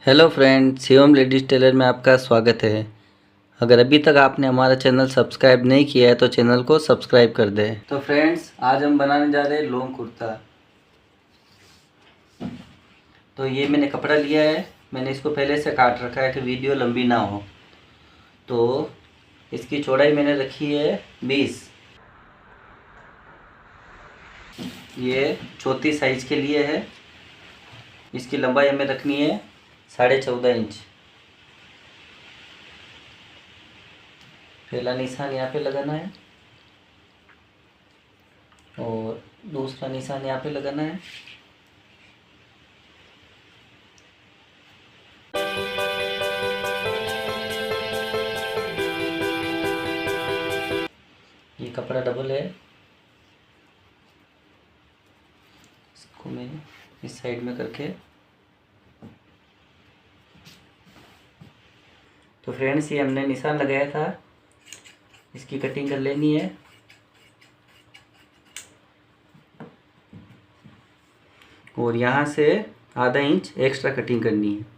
Hello friend, Shivam ladies tailor में आपका स्वागत है। अगर अभी तक आपने हमारा चैनल सब्सक्राइब नहीं किया है तो चैनल को सब्सक्राइब कर दें। तो फ्रेंड्स, आज हम बनाने जा रहे हैं लॉन्ग कुर्ता। तो ये मैंने कपड़ा लिया है, मैंने इसको पहले से काट रखा है कि वीडियो लंबी ना हो। तो इसकी चौड़ाई मैंने रखी है 20। ये चौथी साइज़ के लिए है। इसकी लंबाई हमें रखनी है 14.5 इंच। पहला निशान यहाँ पे लगाना है और दूसरा निशान यहाँ पे लगाना है। ये कपड़ा डबल है, इसको मैं इस साइड में करके। तो फ्रेंड्स, ये हमने निशान लगाया था, इसकी कटिंग कर लेनी है। और यहाँ से आधा इंच एक्स्ट्रा कटिंग करनी है।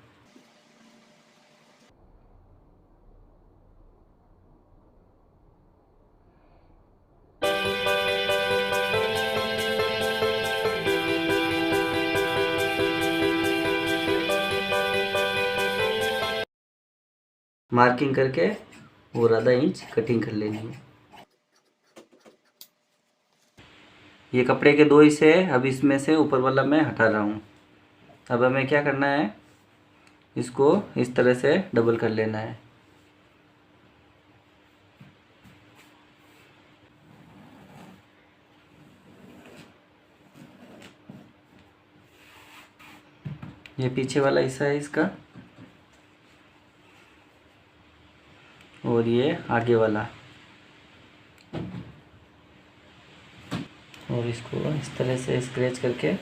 मार्किंग करके और आधा इंच कटिंग कर लेनी है। ये कपड़े के दो हिस्से हैं, अब इसमें से ऊपर वाला मैं हटा रहा हूँ। अब हमें क्या करना है, इसको इस तरह से डबल कर लेना है। ये पीछे वाला हिस्सा है इसका, और ये आगे वाला। और इसको इस तरह से स्क्रैच करके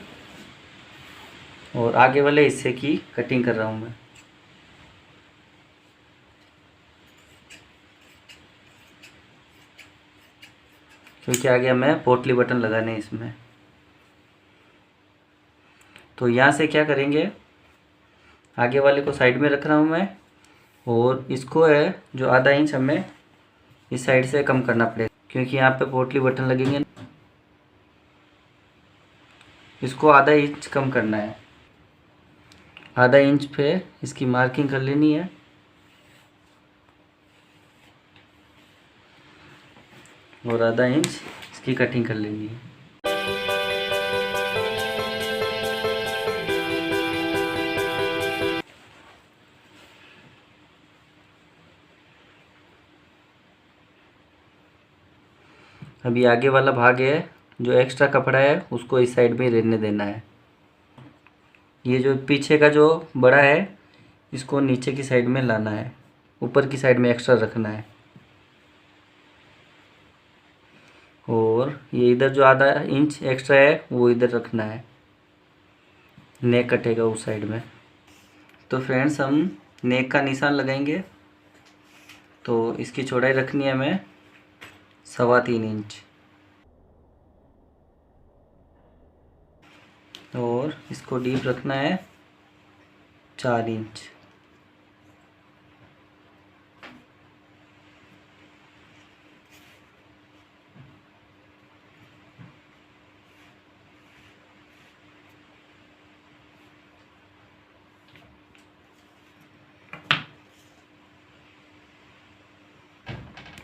और आगे वाले हिस्से की कटिंग कर रहा हूँ मैं। क्योंकि आगे हमें पोटली बटन लगाने हैं इसमें। तो यहाँ से क्या करेंगे, आगे वाले को साइड में रख रहा हूँ मैं, और इसको है जो आधा इंच हमें इस साइड से कम करना पड़ेगा, क्योंकि यहाँ पे पोटली बटन लगेंगे। इसको आधा इंच कम करना है। आधा इंच पे इसकी मार्किंग कर लेनी है और आधा इंच इसकी कटिंग कर लेनी है। अभी आगे वाला भाग है, जो एक्स्ट्रा कपड़ा है उसको इस साइड में रहने देना है। ये जो पीछे का जो बड़ा है इसको नीचे की साइड में लाना है, ऊपर की साइड में एक्स्ट्रा रखना है। और ये इधर जो आधा इंच एक्स्ट्रा है वो इधर रखना है, नेक कटेगा उस साइड में। तो फ्रेंड्स, हम नेक का निशान लगाएंगे। तो इसकी चौड़ाई रखनी है हमें 3.25 इंच, और इसको डीप रखना है 4 इंच।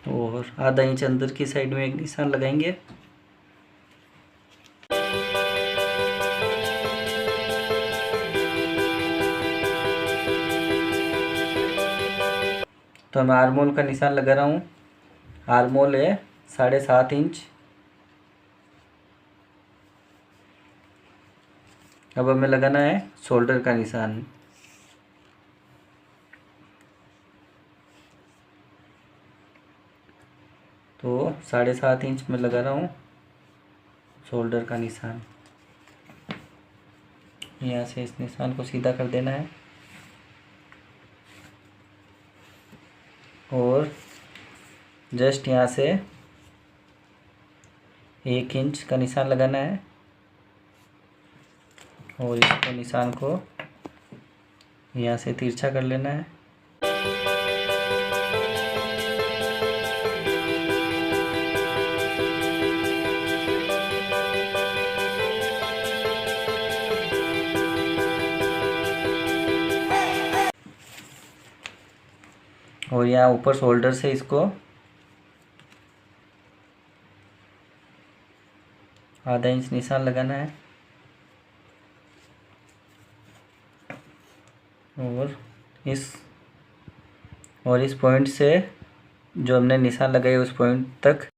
और आधा इंच अंदर की साइड में एक निशान लगाएंगे। तो मैं आर्मोल का निशान लगा रहा हूँ। आर्मोल है 7.5 इंच। अब हमें लगाना है शोल्डर का निशान। तो 7.5 इंच में लगा रहा हूँ शोल्डर का निशान। यहाँ से इस निशान को सीधा कर देना है और जस्ट यहाँ से 1 इंच का निशान लगाना है और इसको निशान को यहाँ से तिरछा कर लेना है। और यहाँ ऊपर शोल्डर से इसको आधा इंच निशान लगाना है। और इस पॉइंट से जो हमने निशान लगाया उस पॉइंट तक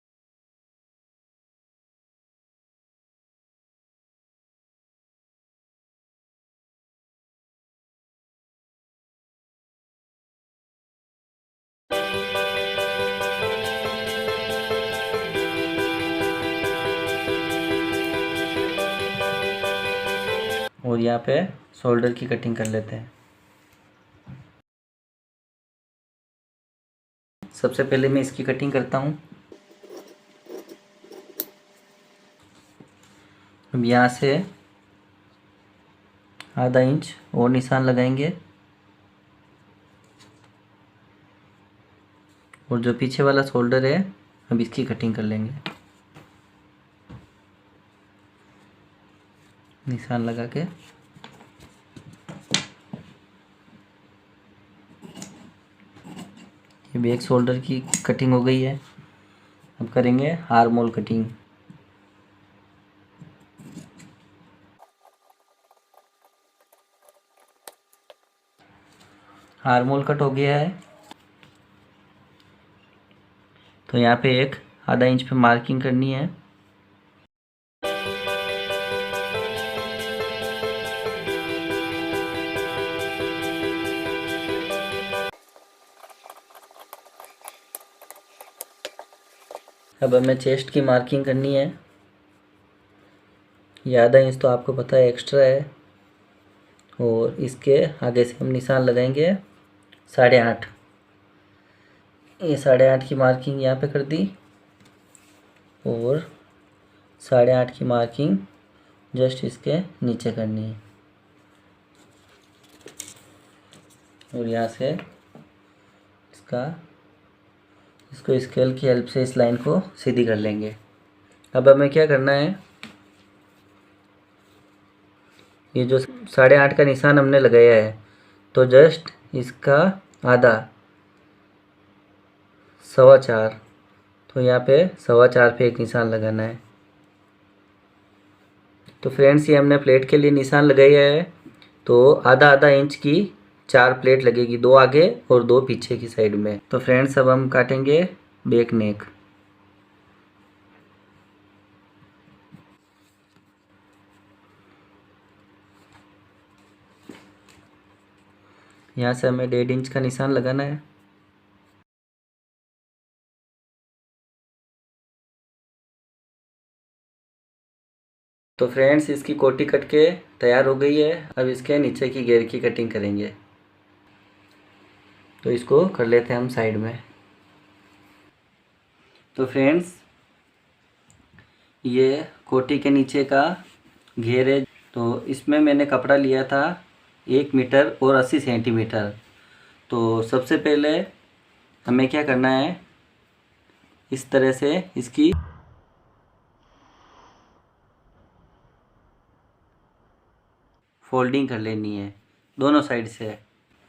और यहाँ पे शोल्डर की कटिंग कर लेते हैं। सबसे पहले मैं इसकी कटिंग करता हूँ। अब यहाँ से आधा इंच और निशान लगाएंगे और जो पीछे वाला शोल्डर है अब इसकी कटिंग कर लेंगे। निशान लगा के ये बैक शोल्डर की कटिंग हो गई है। अब करेंगे arm hole cutting. Arm hole cut हो गया है, तो यहाँ पे एक आधा इंच पे मार्किंग करनी है। अब हमें चेस्ट की मार्किंग करनी है। ये आधा इंच तो आपको पता है एक्स्ट्रा है, और इसके आगे से हम निशान लगाएंगे 8.5। ये 8.5 की मार्किंग यहाँ पे कर दी और 8.5 की मार्किंग जस्ट इसके नीचे करनी है। और यहाँ से इसको स्केल की हेल्प से इस लाइन को सीधी कर लेंगे। अब हमें क्या करना है, ये जो 8.5 का निशान हमने लगाया है तो जस्ट इसका आधा 4.25, तो यहाँ पे 4.25 पे एक निशान लगाना है। तो फ्रेंड्स ये हमने प्लेट के लिए निशान लगाया है, तो आधा आधा इंच की 4 प्लेट लगेगी, 2 आगे और 2 पीछे की साइड में। तो फ्रेंड्स अब हम काटेंगे बैक नेक। यहाँ से हमें 1.5 इंच का निशान लगाना है। तो फ्रेंड्स इसकी कोटी कट के तैयार हो गई है। अब इसके नीचे की घेर की कटिंग करेंगे, तो इसको कर लेते हैं हम साइड में। तो फ्रेंड्स ये कोटी के नीचे का घेर है, तो इसमें मैंने कपड़ा लिया था 1 मीटर और 80 सेंटीमीटर। तो सबसे पहले हमें क्या करना है, इस तरह से इसकी फोल्डिंग कर लेनी है दोनों साइड से।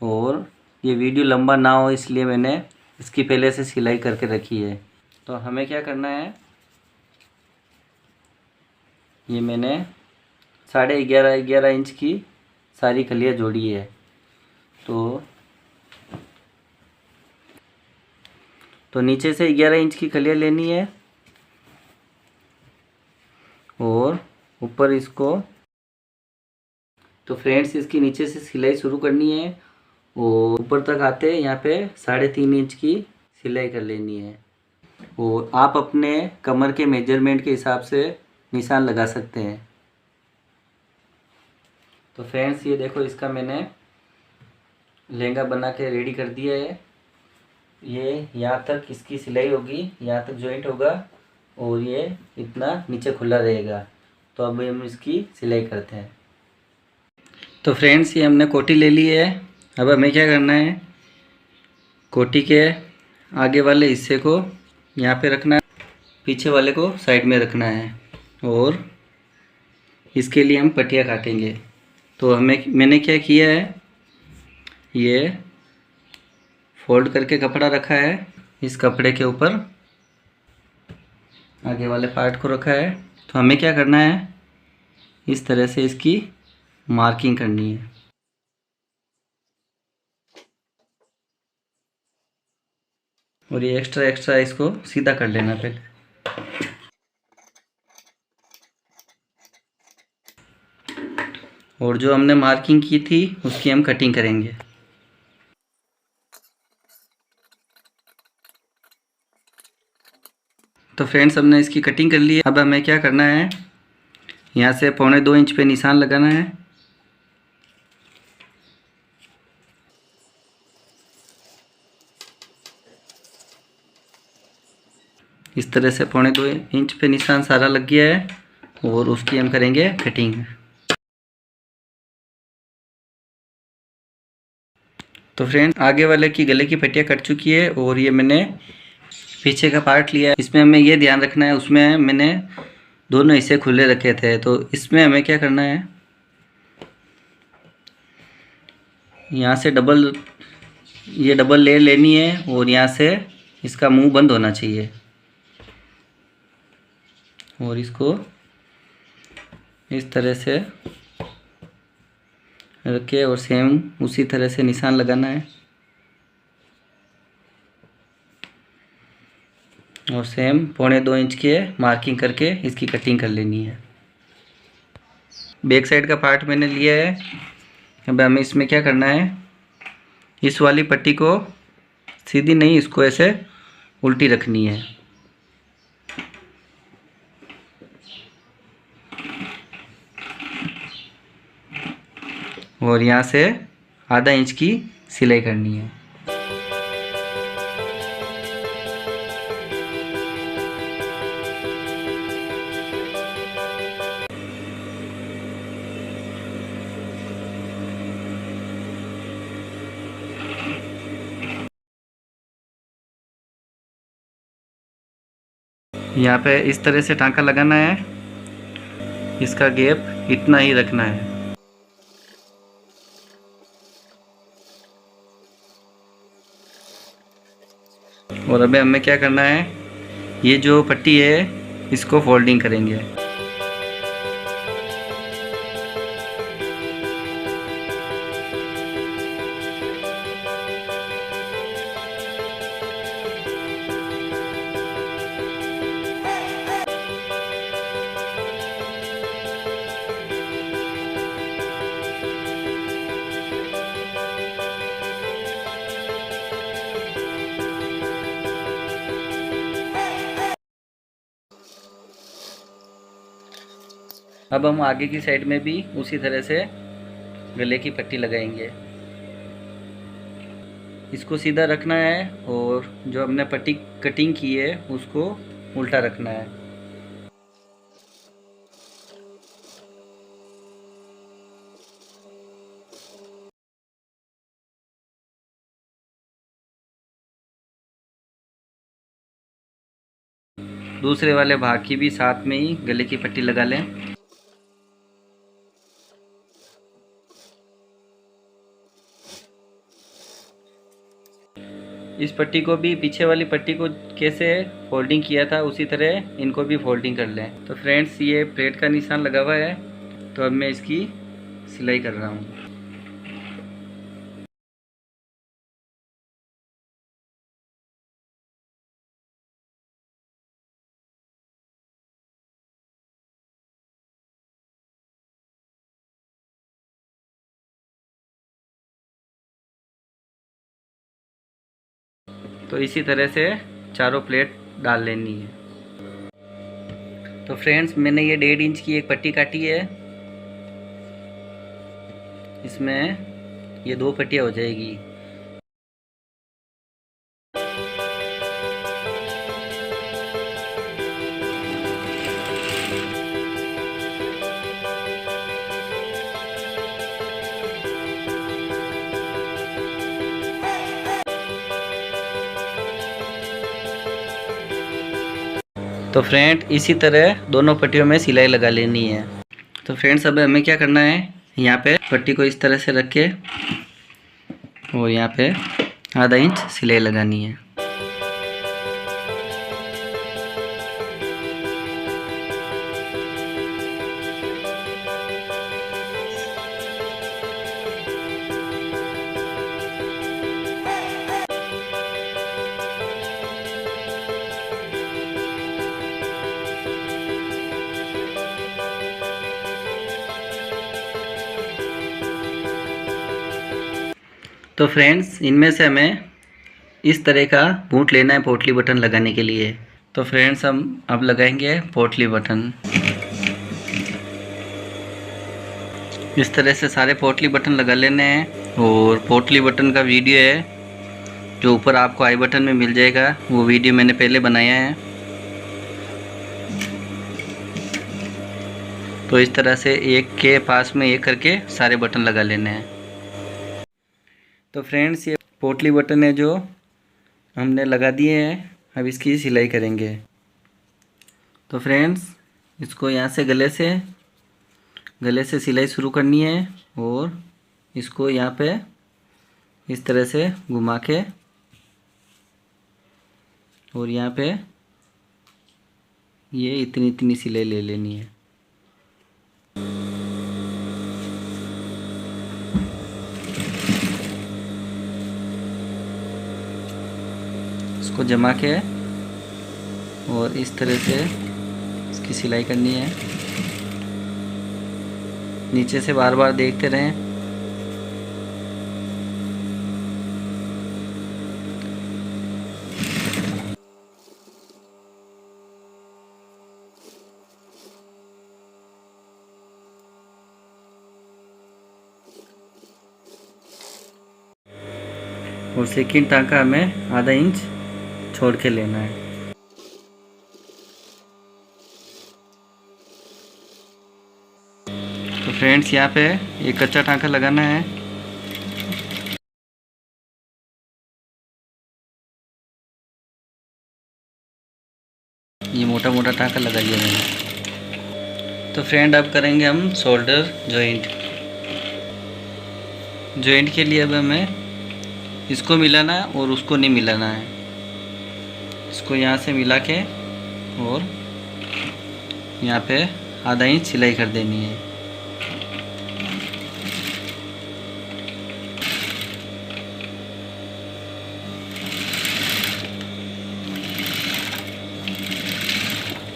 और ये वीडियो लंबा ना हो इसलिए मैंने इसकी पहले से सिलाई करके रखी है। तो हमें क्या करना है, ये मैंने 11.5 इंच की सारी कलियाँ जोड़ी है। तो नीचे से 11 इंच की कलियाँ लेनी है और ऊपर इसको, तो फ्रेंड्स इसकी नीचे से सिलाई शुरू करनी है और ऊपर तक आते यहाँ पे 3.5 इंच की सिलाई कर लेनी है। और आप अपने कमर के मेजरमेंट के हिसाब से निशान लगा सकते हैं। तो फ्रेंड्स ये देखो, इसका मैंने लहंगा बना के रेडी कर दिया है। ये यहाँ तक इसकी सिलाई होगी, यहाँ तक जॉइंट होगा और ये इतना नीचे खुला रहेगा। तो अब हम इसकी सिलाई करते हैं। तो फ्रेंड्स ये हमने कोटी ले ली है अब हमें क्या करना है, कोटी के आगे वाले हिस्से को यहाँ पे रखना है, पीछे वाले को साइड में रखना है, और इसके लिए हम पट्टियाँ काटेंगे। तो मैंने क्या किया है, ये फोल्ड करके कपड़ा रखा है, इस कपड़े के ऊपर आगे वाले पार्ट को रखा है। तो हमें क्या करना है, इस तरह से इसकी मार्किंग करनी है। और ये एक्स्ट्रा इसको सीधा कर लेना पहले। और जो हमने मार्किंग की थी उसकी हम कटिंग करेंगे। तो फ्रेंड्स, हमने इसकी कटिंग कर ली है। अब हमें क्या करना है, यहाँ से 1.25 इंच पे निशान लगाना है। इस तरह से 1.25 इंच पे निशान सारा लग गया है, और उसकी हम करेंगे कटिंग। तो फ्रेंड्स, आगे वाले की गले की पट्टियाँ कट चुकी है, और ये मैंने पीछे का पार्ट लिया है। इसमें हमें ये ध्यान रखना है, उसमें मैंने दोनों हिस्से खुले रखे थे। तो इसमें हमें क्या करना है, यहाँ से ये डबल लेयर लेनी है, और यहाँ से इसका मुंह बंद होना चाहिए, और इसको इस तरह से रखे, और सेम उसी तरह से निशान लगाना है, और सेम 1.25 इंच के मार्किंग करके इसकी कटिंग कर लेनी है। बैक साइड का पार्ट मैंने लिया है। अब हमें इसमें क्या करना है, इस वाली पट्टी को सीधी नहीं, इसको ऐसे उल्टी रखनी है, और यहाँ से आधा इंच की सिलाई करनी है। यहाँ पे इस तरह से टांका लगाना है, इसका गैप इतना ही रखना है। और अभी हमें क्या करना है, ये जो पट्टी है इसको फोल्डिंग करेंगे। अब हम आगे की साइड में भी उसी तरह से गले की पट्टी लगाएंगे। इसको सीधा रखना है, और जो हमने पट्टी कटिंग की है उसको उल्टा रखना है। दूसरे वाले भाग की भी साथ में ही गले की पट्टी लगा लें। इस पट्टी को भी, पीछे वाली पट्टी को कैसे फोल्डिंग किया था उसी तरह इनको भी फोल्डिंग कर लें। तो फ्रेंड्स, ये प्लेट का निशान लगा हुआ है, तो अब मैं इसकी सिलाई कर रहा हूँ। तो इसी तरह से चारों प्लेट डाल लेनी है। तो फ्रेंड्स, मैंने ये 1.5 इंच की एक पट्टी काटी है, इसमें ये 2 पट्टियाँ हो जाएगी। तो फ्रेंड इसी तरह दोनों पट्टियों में सिलाई लगा लेनी है। तो फ्रेंड्स अब हमें क्या करना है, यहाँ पे पट्टी को इस तरह से रख के और यहाँ पे आधा इंच सिलाई लगानी है। तो फ्रेंड्स इनमें से हमें इस तरह का बूट लेना है पोटली बटन लगाने के लिए। तो फ्रेंड्स हम अब लगाएंगे पोटली बटन। इस तरह से सारे पोटली बटन लगा लेने हैं। और पोटली बटन का वीडियो है जो ऊपर आपको आई बटन में मिल जाएगा, वो वीडियो मैंने पहले बनाया है। तो इस तरह से एक के पास में एक करके सारे बटन लगा लेने हैं। तो फ्रेंड्स ये पोटली बटन है जो हमने लगा दिए हैं, अब इसकी सिलाई करेंगे। तो फ्रेंड्स इसको यहाँ से गले से सिलाई शुरू करनी है और इसको यहाँ पे इस तरह से घुमा के और यहाँ पे ये इतनी इतनी सिलाई ले लेनी है। इसको जमा के और इस तरह से इसकी सिलाई करनी है। नीचे से बार बार देखते रहें। और सेकंड टाँका हमें आधा इंच छोड़ के लेना है। तो फ्रेंड्स यहाँ पे एक कच्चा टाँका लगाना है। ये मोटा मोटा टाँका लगा लिया मैंने। तो फ्रेंड अब करेंगे हम शोल्डर जॉइंट के लिए अब हमें इसको मिलाना है और उसको नहीं मिलाना है। इसको यहाँ से मिला के और यहाँ पे आधा इंच सिलाई कर देनी है।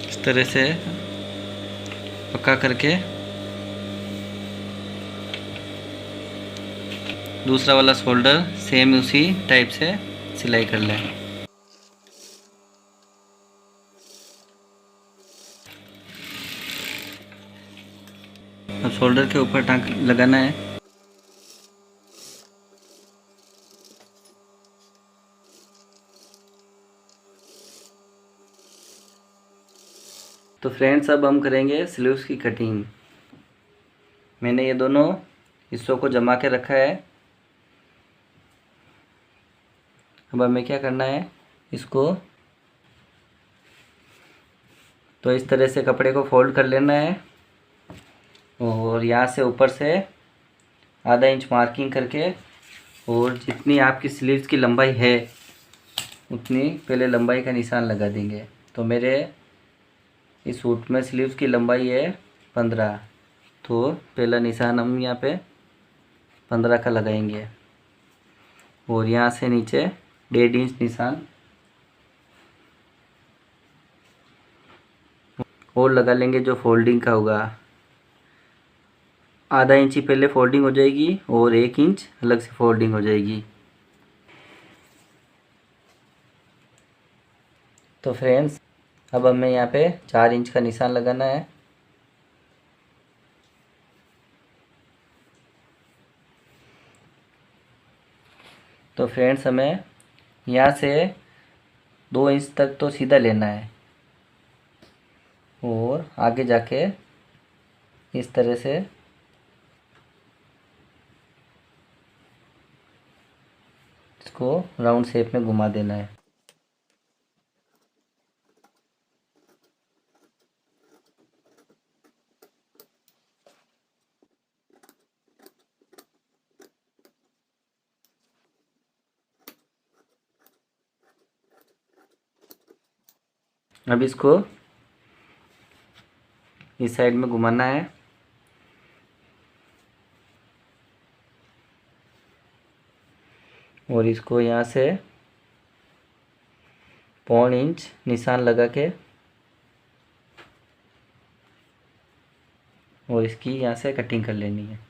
इस तरह से पक्का करके दूसरा वाला शोल्डर सेम उसी टाइप से सिलाई कर लें। अब शोल्डर के ऊपर टाँक लगाना है। तो फ्रेंड्स अब हम करेंगे स्लीव्स की कटिंग। मैंने ये दोनों हिस्सों को जमा के रखा है। अब हमें क्या करना है, इसको तो इस तरह से कपड़े को फोल्ड कर लेना है और यहाँ से ऊपर से आधा इंच मार्किंग करके और जितनी आपकी स्लीव्स की लंबाई है उतनी पहले लंबाई का निशान लगा देंगे। तो मेरे इस सूट में स्लीव्स की लंबाई है 15, तो पहला निशान हम यहाँ पे 15 का लगाएंगे और यहाँ से नीचे 1.5 इंच निशान और लगा लेंगे जो फोल्डिंग का होगा। आधा इंच ही पहले फोल्डिंग हो जाएगी और 1 इंच अलग से फोल्डिंग हो जाएगी। तो फ्रेंड्स अब हमें यहाँ पे 4 इंच का निशान लगाना है। तो फ्रेंड्स हमें यहाँ से 2 इंच तक तो सीधा लेना है और आगे जाके इस तरह से इसको राउंड शेप में घुमा देना है। अब इसको इस साइड में घुमाना है और इसको यहाँ से 0.5 इंच निशान लगा के और इसकी यहाँ से कटिंग कर लेनी है।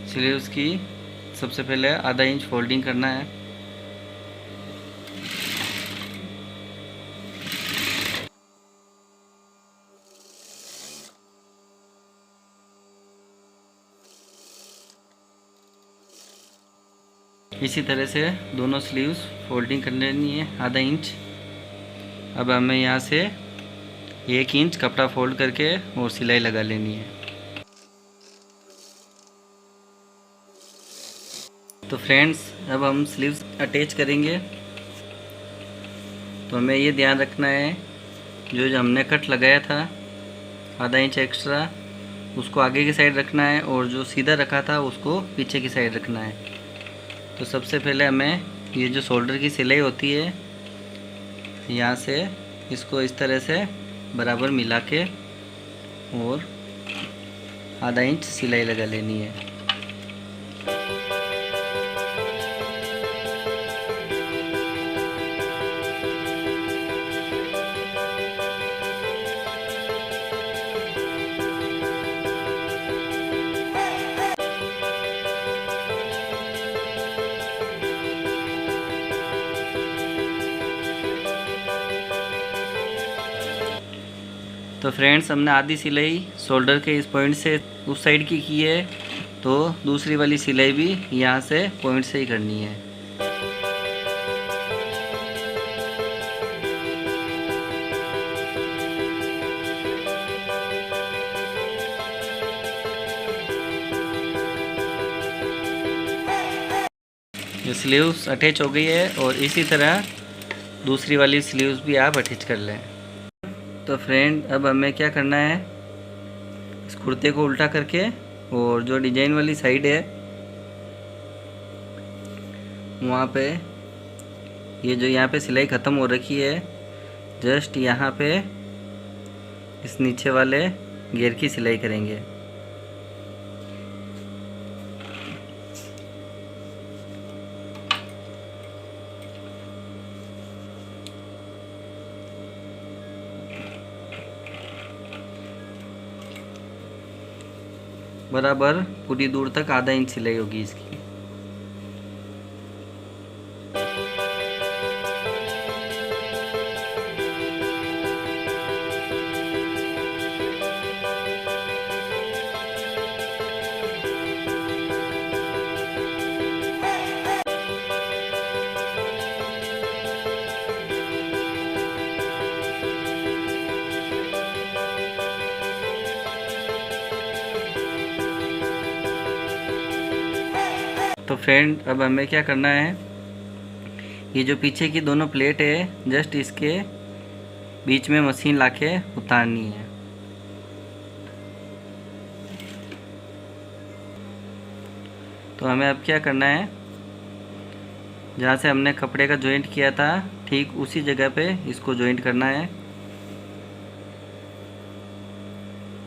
स्लीव्स की सबसे पहले आधा इंच फोल्डिंग करना है। इसी तरह से दोनों स्लीव्स फोल्डिंग कर लेनी है आधा इंच। अब हमें यहाँ से 1 इंच कपड़ा फोल्ड करके और सिलाई लगा लेनी है। तो फ्रेंड्स, अब हम स्लीव्स अटैच करेंगे। तो हमें ये ध्यान रखना है, जो हमने कट लगाया था आधा इंच एक्स्ट्रा, उसको आगे की साइड रखना है और जो सीधा रखा था उसको पीछे की साइड रखना है। तो सबसे पहले हमें ये जो शोल्डर की सिलाई होती है, यहाँ से इसको इस तरह से बराबर मिला के और आधा इंच सिलाई लगा लेनी है। तो फ्रेंड्स, हमने आधी सिलाई शोल्डर के इस पॉइंट से उस साइड की है, तो दूसरी वाली सिलाई भी यहाँ से पॉइंट से ही करनी है। ये स्लीव्स अटैच हो गई है और इसी तरह दूसरी वाली स्लीव्स भी आप अटैच कर लें। तो फ्रेंड, अब हमें क्या करना है, इस कुर्ते को उल्टा करके और जो डिजाइन वाली साइड है वहाँ पे ये जो यहाँ पे सिलाई ख़त्म हो रखी है, जस्ट यहाँ पे इस नीचे वाले घेर की सिलाई करेंगे। बराबर पूरी दूर तक आधा इंच सिलाई होगी इसकी। तो फ्रेंड, अब हमें क्या करना है, ये जो पीछे की दोनों प्लेट है जस्ट इसके बीच में मशीन लाके उतारनी है। तो हमें अब क्या करना है, जहाँ से हमने कपड़े का जॉइंट किया था ठीक उसी जगह पे इसको जॉइंट करना है।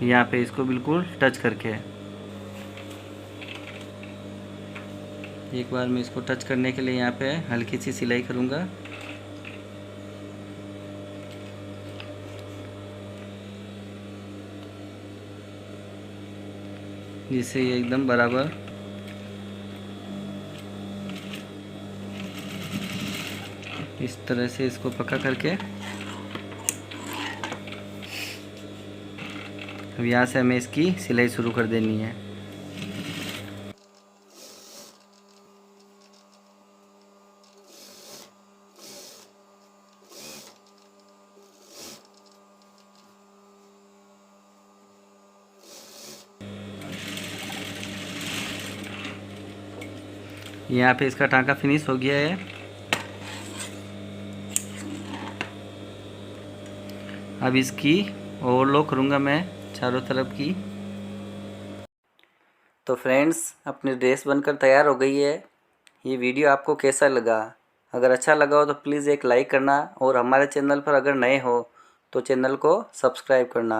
यहाँ पे इसको बिल्कुल टच करके, एक बार मैं इसको टच करने के लिए यहाँ पे हल्की सी सिलाई करूँगा। जिससे ये एकदम बराबर इस तरह से इसको पक्का करके अब यहाँ से हमें इसकी सिलाई शुरू कर देनी है। यहाँ पे इसका टांका फिनिश हो गया है। अब इसकी ओवरलॉक करूँगा मैं चारों तरफ की। तो फ्रेंड्स अपनी ड्रेस बनकर तैयार हो गई है। ये वीडियो आपको कैसा लगा? अगर अच्छा लगा हो तो प्लीज़ एक लाइक करना और हमारे चैनल पर अगर नए हो तो चैनल को सब्सक्राइब करना।